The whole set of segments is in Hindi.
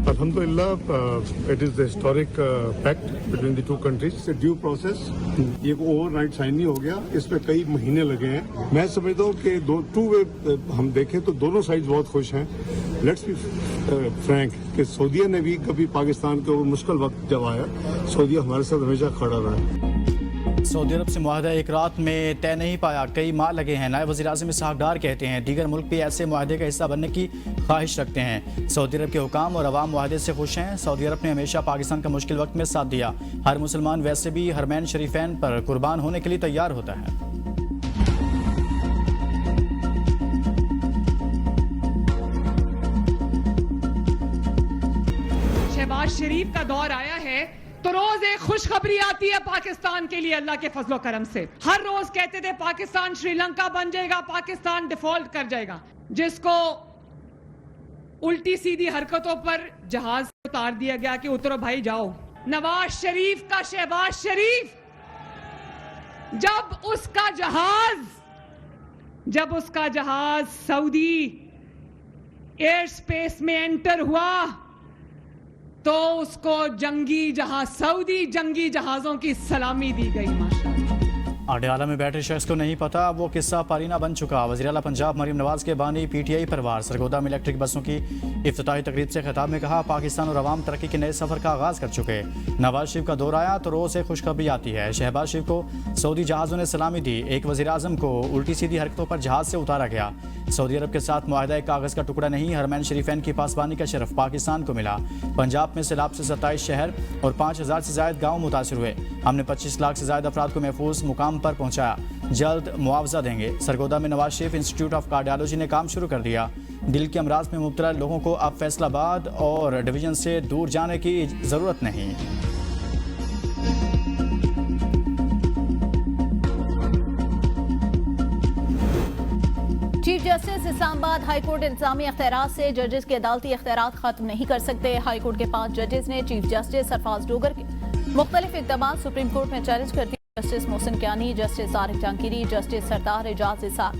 Alhamdulillah, it is the historic pact between the two countries. It's a due process. ये को ओवरनाइट साइन नहीं हो गया, इसमें कई महीने लगे हैं. मैं समझता हूँ कि टू वे हम देखें तो दोनों साइड बहुत खुश हैं. लेट्स बी फ्रैंक कि सऊदीया ने भी कभी पाकिस्तान के मुश्किल वक्त जब आया, सऊदीया हमारे साथ हमेशा खड़ा रहा. सऊदी अरब से मुआहदा एक रात में तय नहीं पाया, कई माह लगे हैं. नायब वज़ीर-ए-आज़म इसहाक़ डार कहते हैं दीगर मुल्क भी ऐसे मुआहदे का हिस्सा बनने की ख्वाहिश रखते हैं. सऊदी अरब के हुकाम और अवाम मुआहदे से खुश हैं. सऊदी अरब ने हमेशा पाकिस्तान का मुश्किल वक्त में साथ दिया. हर मुसलमान वैसे भी हरमैन शरीफैन पर कुर्बान होने के लिए तैयार होता है. शहबाज शरीफ का दौर आया है तो रोज एक खुशखबरी आती है पाकिस्तान के लिए अल्लाह के फजलो करम से. हर रोज कहते थे पाकिस्तान श्रीलंका बन जाएगा, पाकिस्तान डिफॉल्ट कर जाएगा. जिसको उल्टी सीधी हरकतों पर जहाज उतार दिया गया कि उतरो भाई जाओ. नवाज शरीफ का शहबाज शरीफ जब उसका जहाज सऊदी एयर स्पेस में एंटर हुआ तो उसको सऊदी जंगी जहाजों की सलामी दी गई. माशाअल्लाह. अडयाला में बैठे शख्स को नहीं पता वो किस्सा पारीना बन चुका. वज़ीर-ए-आला पंजाब मरीम नवाज के बानी PTI परवार सरगोदा में इलेक्ट्रिक बसों की इफ्तिताही तकरीब से खिताब में कहा पाकिस्तान और अवाम तरक्की के नए सफ़र का आगाज़ कर चुके. नवाज शरीफ का दौर आया तो रोज़ से खुशखबरी आती है. शहबाज शरीफ को सऊदी जहाज़ों ने सलामी दी. एक वज़ीर-ए-आज़म को उल्टी सीधी हरकतों पर जहाज़ से उतारा गया. सऊदी अरब के साथ मुआहदा एक कागज़ का टुकड़ा नहीं, हरमैन शरीफैन की पासबानी का शरफ पाकिस्तान को मिला. पंजाब में सैलाब से 27 शहर और 5000 से ज़ायद गाँव मुतासर हुए. हमने 25 लाख से ज़ायद अफराद को महफूज मुकाम पर पहुँचाया. जल्द मुआवजा देंगे. सरगोदा में Nawaz Sharif institute of cardiology ने काम शुरू कर दिया. दिल के अमराज में मुब्तला लोगों को अब फैसलाबाद और डिवीजन से दूर जाने की ज़रूरत नहीं. Chief justice Islamabad high court इंतजामी अख्तियारात से जजेस के अदालती अख्तियारात खत्म नहीं कर सकते. हाई कोर्ट के 5 जजेस ने चीफ जस्टिस सरफराज डोगर के मुख्तलिफ इक़दाम सुप्रीम कोर्ट में चैलेंज कर दिए. Justice Mohsin Kiyani, justice Tariq Jahangiri, justice Sardar Ejaz Ishaq,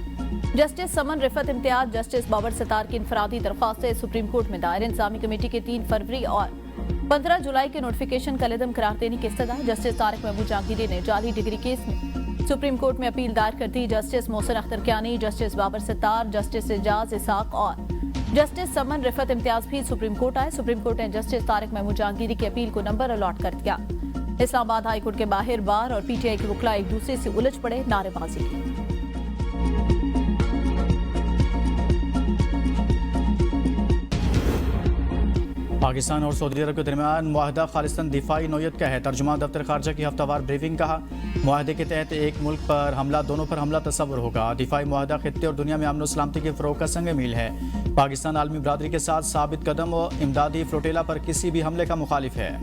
justice Saman Rifat Imtiaz, justice Babar Sattar की इनफरादी दरख्वास्तें सुप्रीम कोर्ट में दायर. इंतजामी कमेटी के 3 फरवरी और 15 जुलाई के नोटिफिकेशन कलदम करार देने की इस्तदा. जस्टिस तारिक महमूद जहांगीरी ने जाली डिग्री केस में सुप्रीम कोर्ट में अपील दायर कर दी. Justice Mohsin Akhtar Kiyani, justice Babar Sattar, justice Ejaz Ishaq और जस्टिस समन रिफत इम्तियाज भी सुप्रीम कोर्ट आए. सुप्रीम कोर्ट ने जस्टिस तारिक महमूद जहांगीरी की अपील को नंबर अलॉट कर दिया. इस्लामाबाद हाई कोर्ट के बाहर बार और PTI के वकील एक दूसरे से उलझ पड़े, नारेबाजी की. पाकिस्तान और सऊदी अरब के दरमियान मुआहदा खालिस्तान दिफाई नौयत का है. तर्जुमान दफ्तर खारजा की हफ्तावार ब्रीफिंग. कहा मुआहदे के तहत एक मुल्क पर हमला, दोनों पर हमला तस्वुर होगा. दिफाई मुआहदा खित्ते और दुनिया में अमन और सलामती के फ़रोग़ का संग मील है. पाकिस्तान आलमी बरादरी के साथ साबित कदम और इमदादी फ्लोटेला पर किसी भी हमले का मुखालिफ है.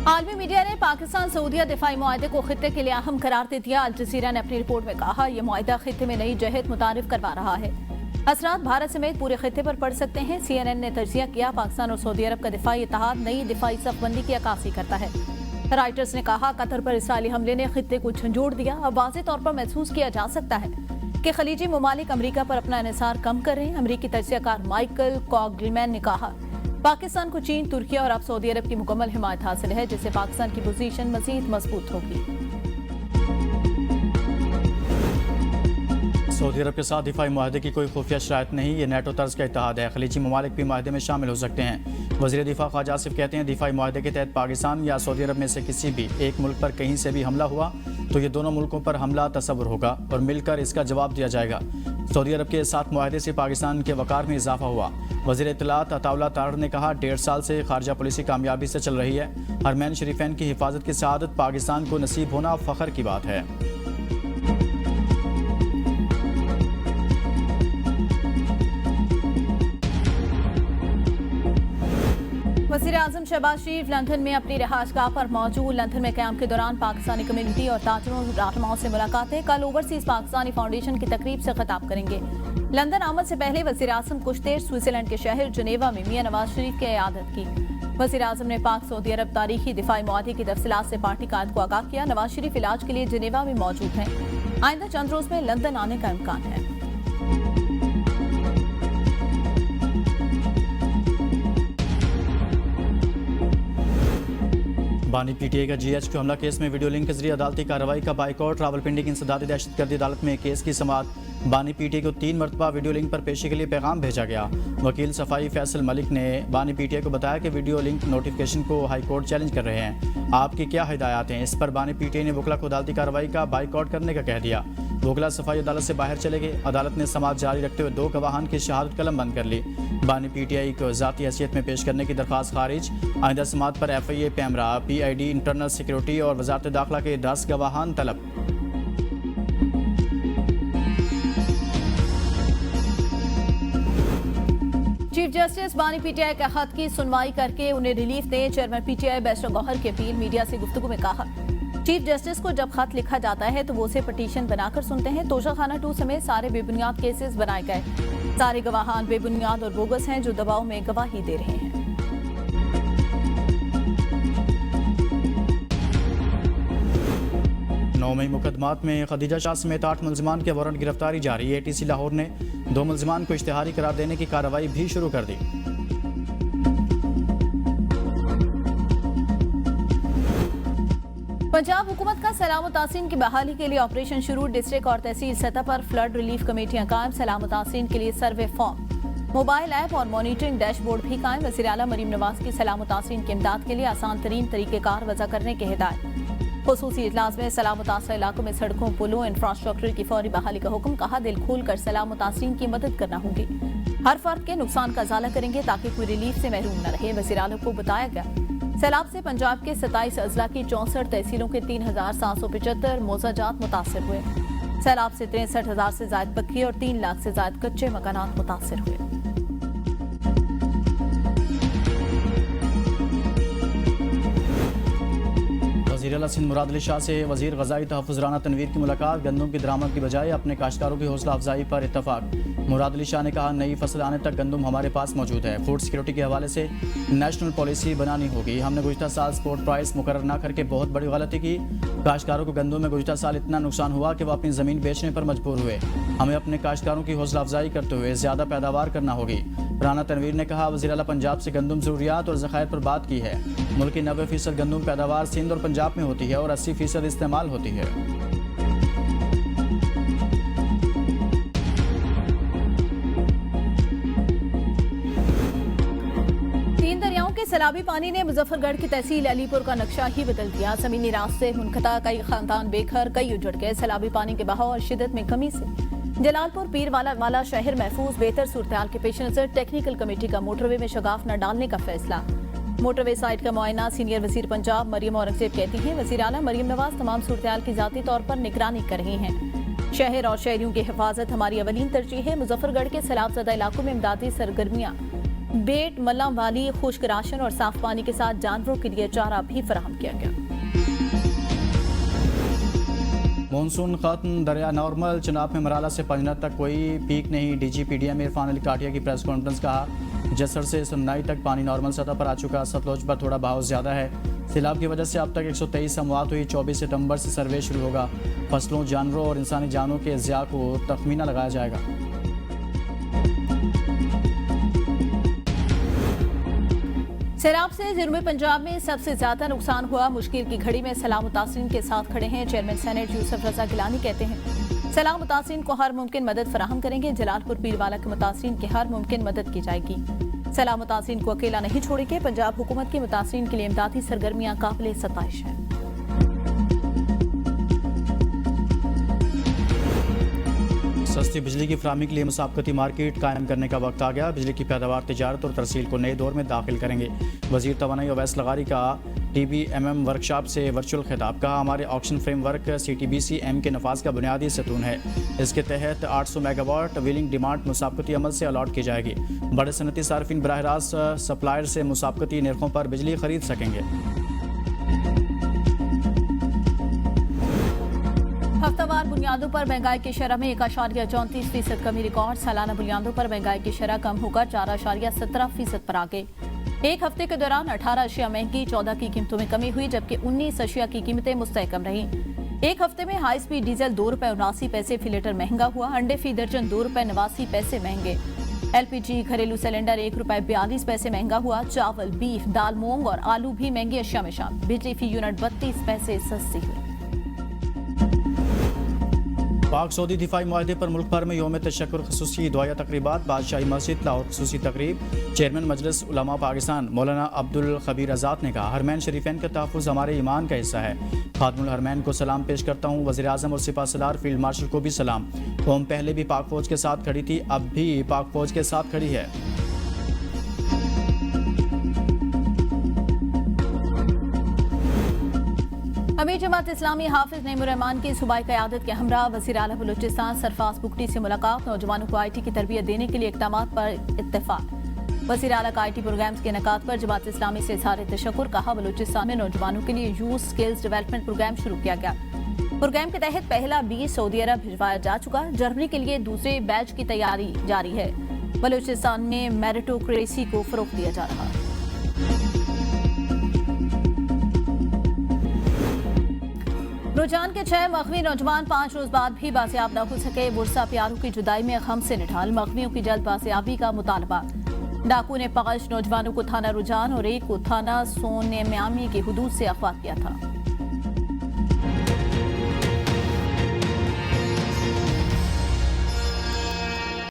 आलमी मीडिया ने पाकिस्तान सऊदीया दिफाई मुआहदे को खित्ते के लिए अहम करार दे दिया. अल जज़ीरा ने अपनी रिपोर्ट में कहा यह मुआहदा खित्ते में नई जहत मुतारिफ करवा रहा है. असरात भारत समेत पूरे खित्ते पर पड़ सकते हैं. CNN ने तज्जिया किया पाकिस्तान और सऊदी अरब का दिफाई इत्तेहाद नई दिफाई सफबंदी की अक्कासी करता है. राइटर्स ने कहा कतर पर इसराइली हमले ने खित्ते को झंझोड़ दिया. अब वाज़ेह तौर पर महसूस किया जा सकता है कि खलीजी ममालिक अमरीका पर अपना इन्हिसार कम कर रहे हैं. अमरीकी तज्जियाकार माइकल कॉगलमैन ने कहा पाकिस्तान को चीन, तुर्की और अब सऊदी अरब की मुकम्मल हिमायत हासिल है, जिससे पाकिस्तान की पोजीशन मजीद मजबूत होगी. सऊदी अरब के साथ दिफाई मुआहदे की कोई खुफिया शराइत नहीं, ये नेटो तर्ज का इत्तेहाद है. खलीजी ममालिक भी मुआहदे में शामिल हो सकते हैं. वज़ीर दिफा ख्वाजा आसिफ कहते हैं दिफाई मुआहदे के तहत पाकिस्तान या सऊदी अरब में से किसी भी एक मुल्क पर कहीं से भी हमला हुआ तो ये दोनों मुल्कों पर हमला तस्वुर होगा और मिलकर इसका जवाब दिया जाएगा. सऊदी अरब के साथ मुआहदे से पाकिस्तान के वक़ार में इजाफा हुआ. वज़ीर इत्तलात अताउल्लाह तारड़ ने कहा 1.5 साल से खारजा पॉलिसी कामयाबी से चल रही है. हरमैन शरीफैन की हिफाजत की सआदत पाकिस्तान को नसीब होना फ़ख्र की बात है. वज़ीर-ए-आज़म शहबाज शरीफ लंदन में अपनी रिहाइशगाह पर मौजूद. लंदन में क़याम के दौरान पाकिस्तानी कम्युनिटी और ताजरों रहनुमाओं से मुलाकातें. कल ओवरसीज पाकिस्तानी फाउंडेशन की तकरीब से खिताब करेंगे. लंदन आमद से पहले वज़ीर-ए-आज़म कुछ देर स्विट्जरलैंड के शहर जिनेवा में मियां नवाज शरीफ की इयादत की. वज़ीर-ए-आज़म ने पाक सऊदी अरब तारीखी दिफाई मुआहदे की तफसीलात से पार्टी कायद को आगाह किया. नवाज शरीफ इलाज के लिए जिनेवा में मौजूद हैं. आइंदा चंद रोज में लंदन आने का इम्कान है। बानी पीटीआई का जीएचक्यू हमला केस में वीडियो लिंक के जरिए अदालती कार्रवाई का बाइकआउट। रावलपिंडी की इंसदादी दहशतगर्दी अदालत में केस की समाअत। बानी पीटीआई को 3 मरतबा वीडियो लिंक पर पेशी के लिए पैगाम भेजा गया। वकील सफाई फैसल मलिक ने बानी पीटीआई को बताया कि वीडियो लिंक नोटिफिकेशन को हाईकोर्ट चैलेंज कर रहे हैं। आपकी क्या हिदायत हैं? इस पर बानी पीटीआई ने वकला को अदालती कार्रवाई का बाइकआउट करने का कह दिया। वकला सफाई अदालत से बाहर चले गए। अदालत ने समाअत जारी रखते हुए 2 गवाहान की शहादत कलम बंद कर ली। बानी पीटीआई को ज़ाती हैसियत में पेश करने की दरख्वास्त खारिज। आइंदा समाअत पर FIA PEMRA, PID, internal security और वजारत दाखिला के 10 गवाहान तलब। चीफ जस्टिस बानी पीटीआई के खत की सुनवाई करके उन्हें रिलीफ दें। चेयरमैन पीटीआई बैरिस्टर गौहर की अपील। मीडिया से गुफ्तगू में कहा, चीफ जस्टिस को जब खत लिखा जाता है तो वो उसे पटिशन बनाकर सुनते हैं। तोशाखाना 2 समेत सारे बेबुनियाद केसेस बनाए गए। सारे गवाहान बेबुनियाद और बोगस हैं जो दबाव में गवाही दे रहे हैं। 9 मई मुकदमात में खदीजा शाह समेत 8 मुलजमान के वारंट गिरफ्तारी जारी। ATC लाहौर ने 2 मुलजमान को इश्तिहारी करार देने की कार्रवाई भी शुरू कर दी। पंजाब हुकूमत का सलाम तासीन की बहाली के लिए ऑपरेशन शुरू। डिस्ट्रिक्ट और तहसील सतह पर फ्लड रिलीफ कमेटियां कायम। सलाम तासीन के लिए सर्वे फॉर्म, मोबाइल ऐप और मॉनिटरिंग डैशबोर्ड भी कायम। वज़ीर आला मरीम नवाज की सलाम तासीन की इमदाद के लिए आसान तरीन तरीक़ेकार वज़ा करने की हिदायत। खुसूसी इजलास में सलाम मुतासर इलाकों में सड़कों, पुलों, इंफ्रास्ट्रक्चर की फौरी बहाली का हुक्म। कहा, दिल खोल कर सलाम मुतासरीन की मदद करना होगी। हर फर्द के नुकसान का इजाला करेंगे ताकि कोई रिलीफ से महरूम न रहे। वज़ीर आला को बताया गया, सैलाब से पंजाब के 27 अजला की 64 तहसीलों के 3775 मोजाजात मुतासर हुए। सैलाब से 63,000 से ज्यादा पक्की और 3 लाख से ज्यादा कच्चे मकानात मुतासर हुए। वज़ीर आला सिंध मुराद अली शाह से वज़ीर ग़ज़ाई तहफ़्फ़ुज़ राना तनवीर की मुलाकात। गंदम की दरामद की बजाय अपने काश्तकारों की हौसला अफजाई पर इत्तफाक। मुराद अली शाह ने कहा, नई फसल आने तक गंदम हमारे पास मौजूद है। फूड सिक्योरिटी के हवाले से नेशनल पॉलिसी बनानी होगी। हमने गुज़िश्ता साल स्पोर्ट प्राइस मुकर्रर न करके बहुत बड़ी गलती की। काश्तकारों को गंदम में गुज़िश्ता साल इतना नुकसान हुआ कि वह अपनी ज़मीन बेचने पर मजबूर हुए। हमें अपने काश्तकारों की हौसला अफजाई करते हुए ज़्यादा पैदावार करना होगी। राना तनवीर ने कहा, वज़ीर आला पंजाब से गंदम ज़रूरियात और ज़खायर पर बात की है। मुल्क की 90% गंदम पैदावार सिंध और पंजाब में होती है और 80% इस्तेमाल होती है। तीन दरियाओं के सैलाबी पानी ने मुजफ्फरगढ़ की तहसील अलीपुर का नक्शा ही बदल दिया। जमीनी रास्ते मुनक़ता, कई खानदान बेघर, कई उजड़ गए। सैलाबी पानी के बहाव और शिद्दत में कमी से जलालपुर पीरवाला वाला शहर महफूज। बेहतर सूरत-ए-हाल के पेश नजर टेक्निकल कमेटी का मोटरवे में शगाफ न डालने का फैसला। मोटरवे साइट का मुआयना सीनियर वजीर पंजाब मरियम औरंगजेब कहती हैं, वज़ीर आला मरियम नवाज तमाम सूरत-ए-हाल की ज़ाती तौर पर निगरानी कर रही हैं। शहर और शहरियों की हिफाजत हमारी अवलीन तरजीह है। मुजफ्फरगढ़ के सैलाबज़दा इलाकों में इमदादी सरगर्मियाँ, बेट, मल्लाम वाली, खुश्क राशन और साफ पानी के साथ जानवरों के लिए चारा भी फराहम किया गया। मानसून खत्म, दरिया नॉर्मल। चनाब में मराला से पंजनत तक कोई पीक नहीं। DGPDM इरफान अली काटिया की प्रेस कॉन्फ्रेंस। कहा, जसर से सुन्नाई तक पानी नॉर्मल सतह पर आ चुका। सतलुज पर थोड़ा बहाव ज़्यादा है। सैलाब की वजह से अब तक 123 अमवात हुई। 24 सितंबर से सर्वे शुरू होगा। फसलों, जानवरों और इंसानी जानों के ज़िया को तखमीना लगाया जाएगा। सैलाब से जनूबी पंजाब में सबसे ज्यादा नुकसान हुआ। मुश्किल की घड़ी में सलाम मुतासिरीन के साथ खड़े हैं। चेयरमैन सेनेट यूसुफ रजा गिलानी कहते हैं, सलाम मुतासिरीन को हर मुमकिन मदद फराहम करेंगे। जलालपुर पीरवाला के मुतासिरीन की हर मुमकिन मदद की जाएगी। सलाम मुतासिरीन को अकेला नहीं छोड़ेंगे। पंजाब हुकूमत की मुतासिरीन के लिए इमदादी सरगर्मियां काबिल सताइश हैं। सस्ती बिजली की फराहमी के लिए मुसाबकती मार्केट कायम करने का वक्त आ गया। बिजली की पैदावार, तिजारत और तरसील को नए दौर में दाखिल करेंगे। वज़ीर तवानाई अवैस लगारी का TBMM वर्कशॉप से वर्चुअल खिताब। कहा, हमारे ऑक्शन फ्रेमवर्क CTBC-M के नफाज का बुनियादी सतून है। इसके तहत 800 मेगावाट व्हीलिंग डिमांड मुसाबकती अमल से अलॉट की जाएगी। बड़े सनती सार्फिन बराह रास्त सप्लायर से मुसाबकती निरखों पर बिजली खरीद सकेंगे। हफ्तावार बुनियादों पर महंगाई की शरह में 1.34% कमी रिकॉर्ड। सालाना बुनियादों पर महंगाई की शरह कम होकर 4.17% पर आ गई। एक हफ्ते के दौरान 18 अशिया महंगी, 14 की कीमतों में कमी हुई, जबकि 19 अशिया की कीमतें मुस्तहकम रहीं। एक हफ्ते में हाई स्पीड डीजल ₹2.79 फी लीटर महंगा हुआ। अंडे फी दर्जन ₹2.89 महंगे। एलपीजी घरेलू सिलेंडर ₹1.42 महंगा हुआ। चावल, बीफ, दाल, मूंग और आलू भी महंगी अशिया में शामिल। बिजली फी यूनिट 32 पैसे सस्ती हुई। पाक सऊदी दिफाई मुआहदे पर मुल्क भर में यौम तशक्कुर खसूसी दुआया तकरीबात। बादशाही मस्जिद लाहौर खसूसी तकरीब। चेयरमैन मजलिस उलमा पाकिस्तान मौलाना अब्दुल खबीर आज़ाद ने कहा, हरमैन शरीफैन का तहफ़्फ़ुज़ हमारे ईमान का हिस्सा है। खातमुल हरमैन को सलाम पेश करता हूँ। वज़ीर आज़म और सिपा सलार फील्ड मार्शल को भी सलाम। कौम पहले भी पाक फ़ौज के साथ खड़ी थी, अब भी पाक फ़ौज के साथ खड़ी है। अमीर जमात इस्लामी हाफिज नईमुर रहमान की सूबाई क़यादत के हमरा वज़ीर आला बलूचिस्तान सरफराज बुगटी से मुलाकात। नौजवानों को IT की तरबियत देने के लिए इक़दामात पर इत्तेफाक। वज़ीर आला का IT प्रोग्राम्स के इनेकाद पर जमात इस्लामी से इज़हार तशक्कुर। कहा, बलूचिस्तान में नौजवानों के लिए यूथ स्किल्स डेवलपमेंट प्रोग्राम शुरू किया गया। प्रोग्राम के तहत पहला बीज सऊदी अरब भिजवाया जा चुका। जर्मनी के लिए दूसरे बैच की तैयारी जारी है। बलूचिस्तान में मेरिटोक्रेसी को फ़रोग़ दिया जा रहा है। रुझान के 6 मग़वी नौजवान 5 रोज बाद भी बाजियाब न हो सके। बुरसा प्यारों की जुदाई में गम से निढाल। मग़वियों की जल्द बाजियाबी का मुतालबा। डाकू ने 5 नौजवानों को थाना रुझान और एक को थाना सोने म्यामी की हुदूद से अगवा किया था।